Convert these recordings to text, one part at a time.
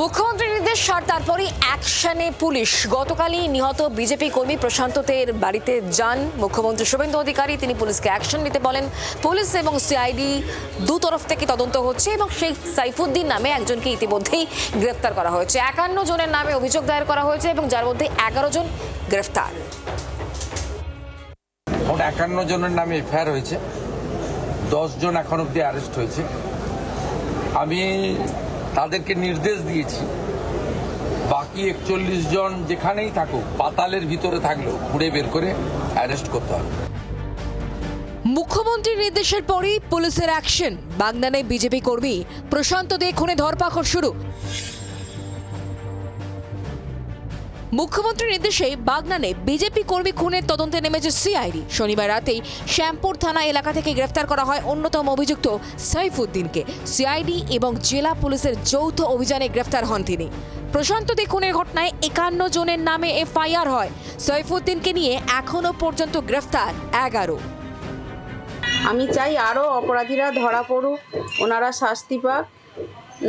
মুখ্যমন্ত্রীর নির্দেশ আর তারপরই অ্যাকশনে পুলিশ। গতকালই নিহত বিজেপি কর্মী প্রশান্ত দের বাড়িতে যান মুখ্যমন্ত্রী শুভেন্দু অধিকারী। তিনি পুলিশকে অ্যাকশন নিতে বলেন। পুলিশ এবং সিআইডি দু তরফ থেকে তদন্ত হচ্ছে এবং সেই সাইফুদ্দিন নামে একজনকে ইতিমধ্যেই গ্রেফতার করা হয়েছে। 51 জনের নামে অভিযোগ দায়ের করা হয়েছে এবং যার মধ্যে 11 জন গ্রেফতার। 51 জনের নামে এফআইআর হয়েছে, 10 জন এখন অব্দি অ্যারেস্ট হয়েছে। আমি তাদেরকে নির্দেশ দিয়েছি বাকি 41 জন যেখানেই থাকুক, পাতালের ভিতরে থাকলেও খুঁড়ে বের করে অ্যারেস্ট করতে হবে। মুখ্যমন্ত্রীর নির্দেশের পরেই পুলিশের অ্যাকশন। বাগনানে বিজেপি কর্মী প্রশান্ত দে খুনে ধরপাকড় শুরু। মুখ্যমন্ত্রীর নির্দেশে বাগনানে বিজেপি কর্মী খুনের তদন্তে নেমেছে সিআইডি। শনিবার রাতেই শ্যামপুর থানা এলাকা থেকে গ্রেফতার করা হয় অন্যতম অভিযুক্ত সাইফুদ্দিনকে। সিআইডি এবং জেলা পুলিশের যৌথ অভিযানে গ্রেফতার হন তিনি। প্রশান্ত দে খুনের ঘটনায় 51 জনের নামে এফআইআর হয়। সাইফুদ্দিনকে নিয়ে এখনো পর্যন্ত গ্রেফতার 11। আমি চাই আরও অপরাধীরা ধরা পড়ুক, ওনারা শাস্তি পাক।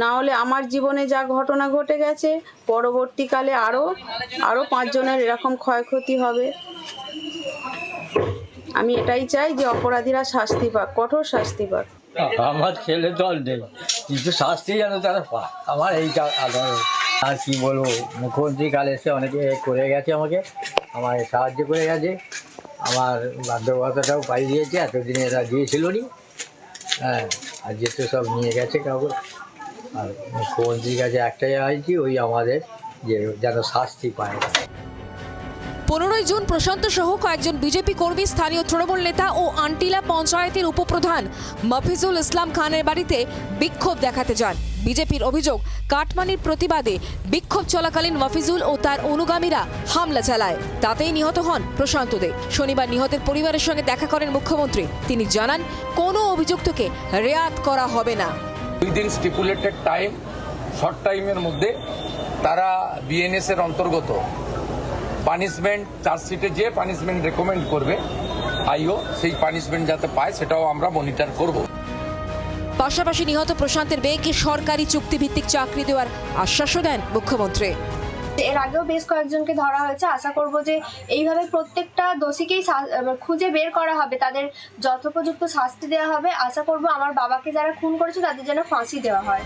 না হলে আমার জীবনে যা ঘটনা ঘটে গেছে, পরবর্তীকালে আরও 5 জনের এরকম ক্ষয়ক্ষতি হবে। আমি এটাই চাই যে অপরাধীরা শাস্তি পাক, কঠোর শাস্তি পাক। আমার ছেলে দল নেই, কিন্তু শাস্তি যেন তারা পায়, আমার এইটা আদর। আর কি বলবো, মুখ্যমন্ত্রী কাল এসে অনেকে করে গেছে, আমায় সাহায্য করে গেছে, আমার বাধ্যবাধকতাটাও পাই দিয়েছে। এতদিনে এরা দিয়েছিল নি, হ্যাঁ, আর যেতে সব নিয়ে গেছে কাউকে। আর মুখ্যমন্ত্রীর কাছে একটাই আইছি, ওই আমাদের যে যেন শাস্তি পায়। 15 জুন প্রশান্ত সহ কয়েকজন বিজেপি কর্মী স্থানীয় তৃণমূল নেতা ও আন্টিলা পঞ্চায়েতের উপপ্রধান মফিজুল ইসলাম খানের বাড়িতে বিক্ষোভ দেখাতে যান। বিজেপির অভিযোগ, কাটমানির প্রতিবাদে বিক্ষোভ চলাকালীন মফিজুল ও তার অনুগামীরা হামলা চালায়। তাতেই নিহত হন প্রশান্ত দে। শনিবার নিহতের পরিবারের সঙ্গে দেখা করেন মুখ্যমন্ত্রী। তিনি জানান, কোনো অভিযুক্তকে রেয়াত করা হবে না। 2 দিন স্টিপুলেটেড টাইম, শর্ট টাইমের মধ্যে তারা বিএনএস এর অন্তর্গত পানিশমেন্ট, চার্জশিটে যে পানিশমেন্ট রেকমেন্ড করবে আইও, সেই পানিশমেন্ট যাতে পায় সেটাও আমরা মনিটর করব। পাশাপাশি নিহত প্রশান্তের মেয়েকে সরকারি চুক্তিভিত্তিক চাকরি দেওয়ার আশ্বাসও দেন মুখ্যমন্ত্রী। এর আগেও বেশ কয়েকজনকে ধরা হয়েছে। আশা করব যে এইভাবে প্রত্যেকটা দোষীকেই খুঁজে বের করা হবে, তাদের যথোপযুক্ত শাস্তি দেওয়া হবে। আশা করব আমার বাবাকে যারা খুন করেছে তাদের যেন ফাঁসি দেওয়া হয়।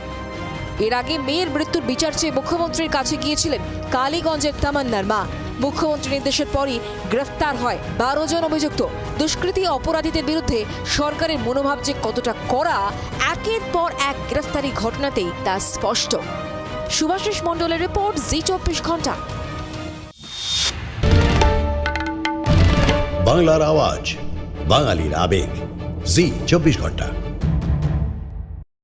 এর আগে মেয়ের মৃত্যুর বিচার চেয়ে মুখ্যমন্ত্রীর কাছে গিয়েছিলেন কালীগঞ্জের তামান্নার মা। মুখ্যমন্ত্রীর নির্দেশের পরই গ্রেফতার হয় 12 জন অভিযুক্ত। দুষ্কৃতী অপরাধীদের বিরুদ্ধে সরকারের মনোভাব যে কতটা কড়া, একের পর এক গ্রেফতারি ঘটনাতেই তা স্পষ্ট। সুভাষিস মণ্ডলের রিপোর্ট, জি24 ঘন্টা। বাংলার আওয়াজ, বাঙালির আবেগ, জি24 ঘন্টা।